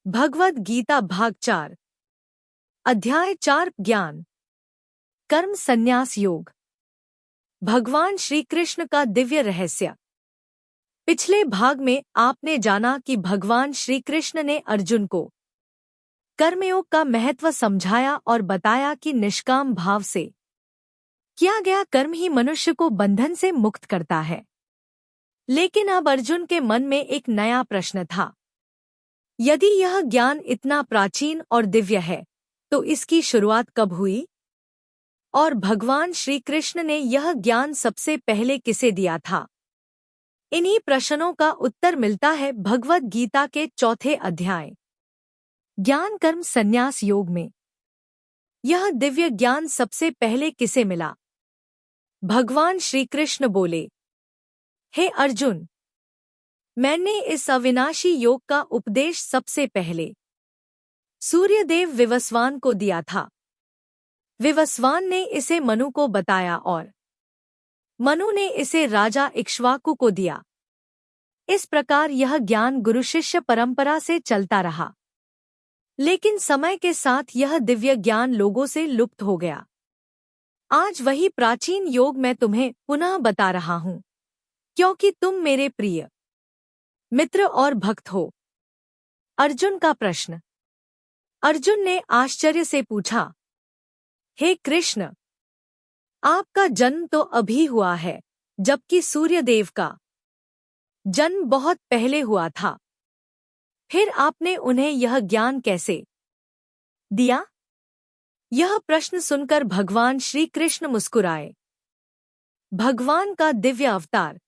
भगवद गीता भाग 4 अध्याय 4 ज्ञान कर्म संन्यास योग। भगवान श्री कृष्ण का दिव्य रहस्य। पिछले भाग में आपने जाना कि भगवान श्री कृष्ण ने अर्जुन को कर्मयोग का महत्व समझाया और बताया कि निष्काम भाव से किया गया कर्म ही मनुष्य को बंधन से मुक्त करता है। लेकिन अब अर्जुन के मन में एक नया प्रश्न था। यदि यह ज्ञान इतना प्राचीन और दिव्य है तो इसकी शुरुआत कब हुई और भगवान श्री कृष्ण ने यह ज्ञान सबसे पहले किसे दिया था? इन्हीं प्रश्नों का उत्तर मिलता है भगवद गीता के 4 अध्याय ज्ञान कर्म संन्यास योग में। यह दिव्य ज्ञान सबसे पहले किसे मिला? भगवान श्री कृष्ण बोले, हे अर्जुन, मैंने इस अविनाशी योग का उपदेश सबसे पहले सूर्यदेव विवस्वान को दिया था। विवस्वान ने इसे मनु को बताया और मनु ने इसे राजा इक्ष्वाकु को दिया। इस प्रकार यह ज्ञान गुरु शिष्य परंपरा से चलता रहा। लेकिन समय के साथ यह दिव्य ज्ञान लोगों से लुप्त हो गया। आज वही प्राचीन योग मैं तुम्हें पुनः बता रहा हूं, क्योंकि तुम मेरे प्रिय मित्र और भक्त हो। अर्जुन का प्रश्न। अर्जुन ने आश्चर्य से पूछा, हे कृष्ण, आपका जन्म तो अभी हुआ है, जबकि सूर्यदेव का जन्म बहुत पहले हुआ था। फिर आपने उन्हें यह ज्ञान कैसे दिया? यह प्रश्न सुनकर भगवान श्री कृष्ण मुस्कुराए। भगवान का दिव्य अवतार।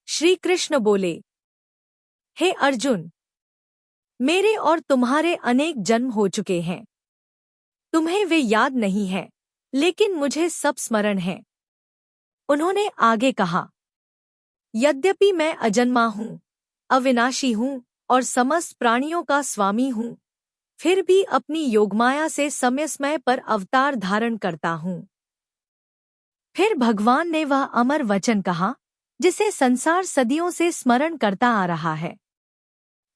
श्री कृष्ण बोले, हे अर्जुन, मेरे और तुम्हारे अनेक जन्म हो चुके हैं। तुम्हें वे याद नहीं है, लेकिन मुझे सब स्मरण है। उन्होंने आगे कहा, यद्यपि मैं अजन्मा हूँ, अविनाशी हूँ और समस्त प्राणियों का स्वामी हूँ, फिर भी अपनी योगमाया से समय समय पर अवतार धारण करता हूँ। फिर भगवान ने वह अमर वचन कहा जिसे संसार सदियों से स्मरण करता आ रहा है।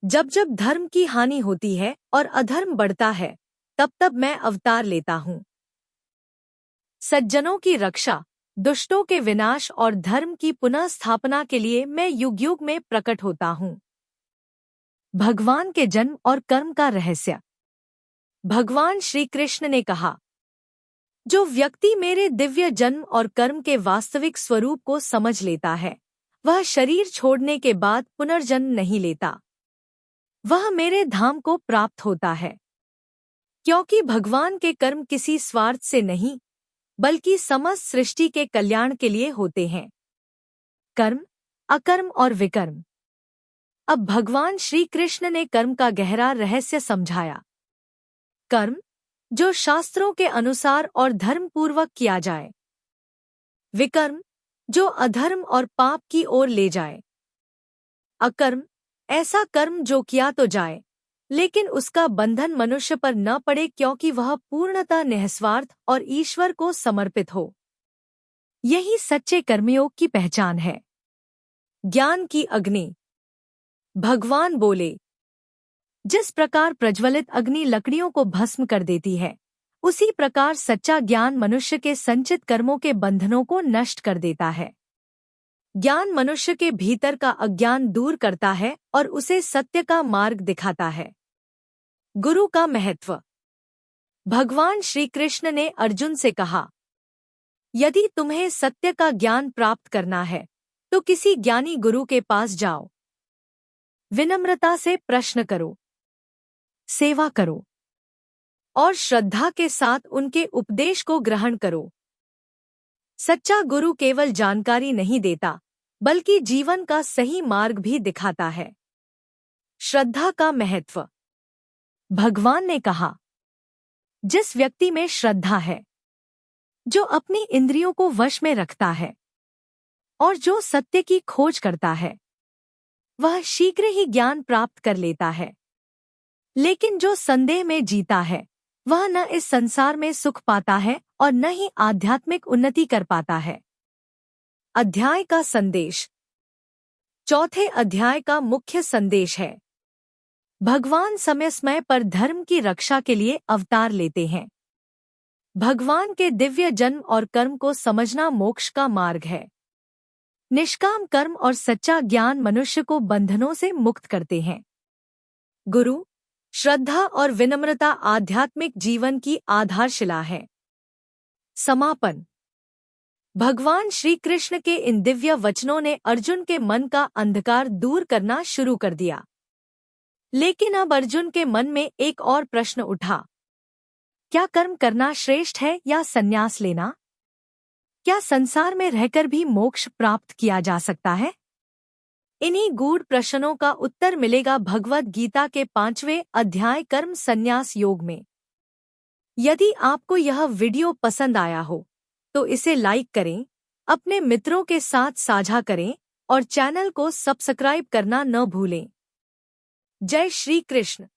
जब जब धर्म की हानि होती है और अधर्म बढ़ता है, तब तब मैं अवतार लेता हूँ। सज्जनों की रक्षा, दुष्टों के विनाश और धर्म की पुनः स्थापना के लिए मैं युग युग में प्रकट होता हूँ। भगवान के जन्म और कर्म का रहस्य। भगवान श्री कृष्ण ने कहा, जो व्यक्ति मेरे दिव्य जन्म और कर्म के वास्तविक स्वरूप को समझ लेता है, वह शरीर छोड़ने के बाद पुनर्जन्म नहीं लेता। वह मेरे धाम को प्राप्त होता है। क्योंकि भगवान के कर्म किसी स्वार्थ से नहीं, बल्कि समस्त सृष्टि के कल्याण के लिए होते हैं। कर्म, अकर्म और विकर्म। अब भगवान श्री कृष्ण ने कर्म का गहरा रहस्य समझाया। कर्म, जो शास्त्रों के अनुसार और धर्मपूर्वक किया जाए। विकर्म, जो अधर्म और पाप की ओर ले जाए। अकर्म, ऐसा कर्म जो किया तो जाए, लेकिन उसका बंधन मनुष्य पर न पड़े, क्योंकि वह पूर्णतः निस्वार्थ और ईश्वर को समर्पित हो। यही सच्चे कर्मयोग की पहचान है। ज्ञान की अग्नि। भगवान बोले, जिस प्रकार प्रज्वलित अग्नि लकड़ियों को भस्म कर देती है, उसी प्रकार सच्चा ज्ञान मनुष्य के संचित कर्मों के बंधनों को नष्ट कर देता है। ज्ञान मनुष्य के भीतर का अज्ञान दूर करता है और उसे सत्य का मार्ग दिखाता है। गुरु का महत्व। भगवान श्री कृष्ण ने अर्जुन से कहा, यदि तुम्हें सत्य का ज्ञान प्राप्त करना है तो किसी ज्ञानी गुरु के पास जाओ। विनम्रता से प्रश्न करो, सेवा करो और श्रद्धा के साथ उनके उपदेश को ग्रहण करो। सच्चा गुरु केवल जानकारी नहीं देता, बल्कि जीवन का सही मार्ग भी दिखाता है। श्रद्धा का महत्व। भगवान ने कहा, जिस व्यक्ति में श्रद्धा है, जो अपनी इंद्रियों को वश में रखता है और जो सत्य की खोज करता है, वह शीघ्र ही ज्ञान प्राप्त कर लेता है। लेकिन जो संदेह में जीता है, वह न इस संसार में सुख पाता है और न ही आध्यात्मिक उन्नति कर पाता है। अध्याय का संदेश। 4 अध्याय का मुख्य संदेश है, भगवान समय समय पर धर्म की रक्षा के लिए अवतार लेते हैं। भगवान के दिव्य जन्म और कर्म को समझना मोक्ष का मार्ग है। निष्काम कर्म और सच्चा ज्ञान मनुष्य को बंधनों से मुक्त करते हैं। गुरु, श्रद्धा और विनम्रता आध्यात्मिक जीवन की आधारशिला है। समापन। भगवान श्री कृष्ण के इन दिव्य वचनों ने अर्जुन के मन का अंधकार दूर करना शुरू कर दिया। लेकिन अब अर्जुन के मन में एक और प्रश्न उठा। क्या कर्म करना श्रेष्ठ है या संन्यास लेना? क्या संसार में रहकर भी मोक्ष प्राप्त किया जा सकता है? इन्हीं गूढ़ प्रश्नों का उत्तर मिलेगा भगवद गीता के 5वें अध्याय कर्म संन्यास योग में। यदि आपको यह वीडियो पसंद आया हो तो इसे लाइक करें, अपने मित्रों के साथ साझा करें और चैनल को सब्सक्राइब करना न भूलें। जय श्री कृष्ण।